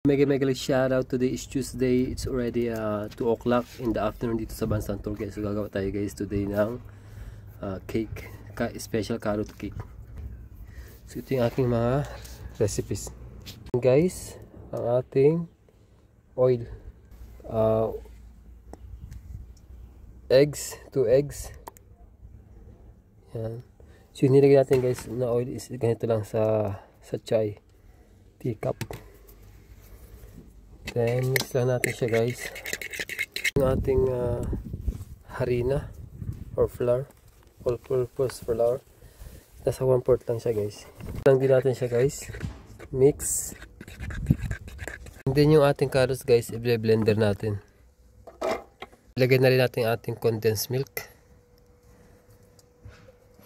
Mega shout out. Today is Tuesday. It's already 2 o'clock in the afternoon dito sa bansang Turkey. So gagawa tayo guys today ng cake, special carrot cake. So ito yung aking mga recipes. Guys, ang ating oil, eggs, 2 eggs. Yan. So yung nilagay natin guys na oil is ganito lang sa chai teacup. Then mix lang natin siya guys. Yung ating harina or flour, all purpose flour, nasa 1/4 lang siya guys. Lang din natin siya guys, mix. And then yung ating carrots guys, i-blender natin. Ilagay na rin natin ating condensed milk.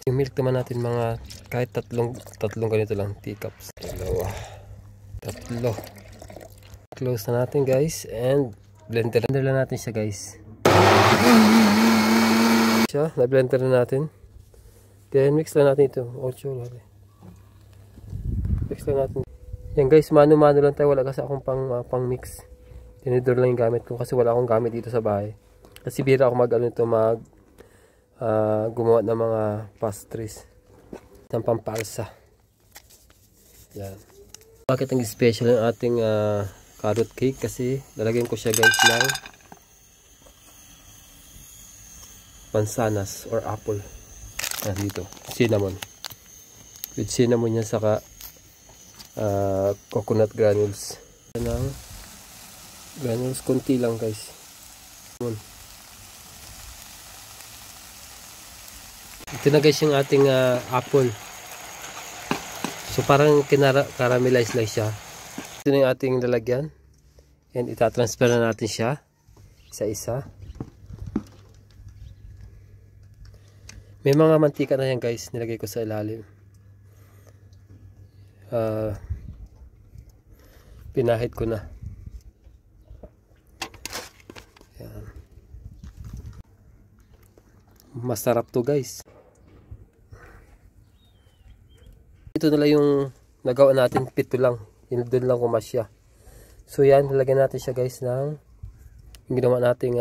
Yung milk naman natin mga kahit tatlong ganito lang teacups. Dalawa, tatlo. Close na natin guys and blender lang natin siya guys. Na blender na natin. Then mix lang natin ito. Mix lang natin. Yan guys, mano-mano lang tayo. Wala kasi akong pang mix. Tinidor lang yung gamit ko kasi wala akong gamit dito sa bahay. Kasi bira ako gumawa ng mga pastries ng pampalsa. Yan. Bakit ang special ang ating carrot cake? Kasi lalagyan ko siya guys ng mansanas or apple. Dito, cinnamon. With cinnamon yan, saka coconut granules. Ng granules, konti lang guys. Ito na guys yung ating apple. So parang caramelize lang siya. Ito na yung ating lalagyan. And itatransfer na natin siya isa-isa. May mga mantika na yan guys, nilagay ko sa ilalim. Pinahid ko na. Yan. Masarap to guys. Ito na lang yung nagawa natin, pito lang. Doon lang kumasya. So yan, nilagyan natin siya guys ng yung ginawa nating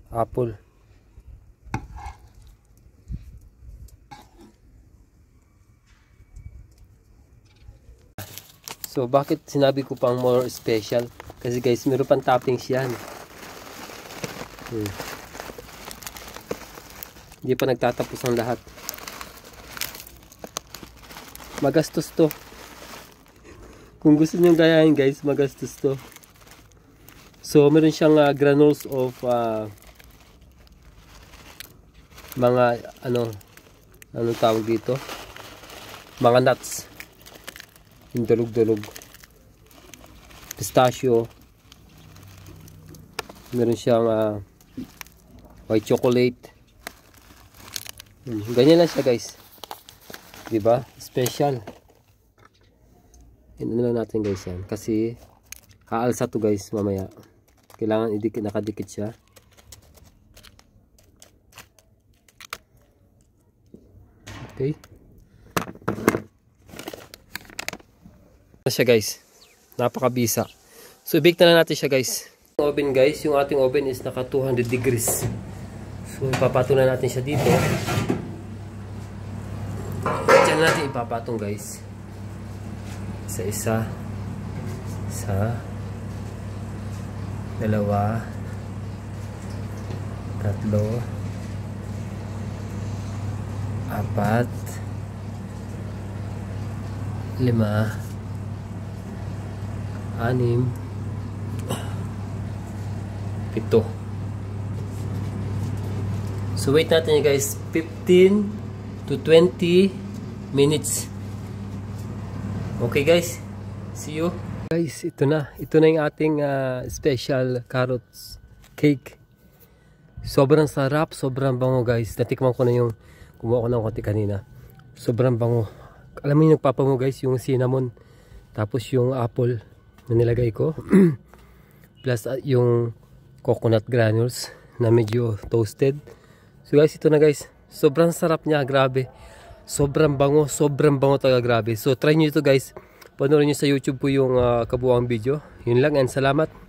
apple. So bakit sinabi ko pang more special? Kasi guys, meron pang toppings yan. Hindi pa nagtatapos ang lahat. Magastos to. Kung gusto niyo gayahin guys, magastos to. So meron siyang granules of mga anong tawag dito? Mga nuts. Yung dulog-dulog. Pistachio. Meron siyang white chocolate. Ganyan lang siya guys. Diba? Special. Ano lang natin guys yan. Kasi kaalsa to guys mamaya. Kailangan nakadikit siya. Okay. Siya guys. Napakabisa. So i-bake na lang natin siya guys. Yung oven guys. Yung ating oven is naka 200 degrees. So ipapatulan natin siya dito. Diyan natin ipapatong guys. Isa, dalawa, tatlo, apat, 5, 6, 7. So wait natin guys, 15 to 20 minutes. Okay guys, see you. Guys, ito na yung ating special carrots cake. Sobrang sarap, sobrang bango guys. Natikman ko na yung kumuha ko ng konti kanina. Sobrang bango. Alam mo yung nagpapango guys, yung cinnamon. Tapos yung apple na nilagay ko. Plus yung coconut granules na medyo toasted. So guys, ito na guys. Sobrang sarap niya, grabe. Sobrang bango talaga, grabe. So try nyo ito guys. panoorin nyo sa YouTube po yung kabuuang video. Yun lang and salamat.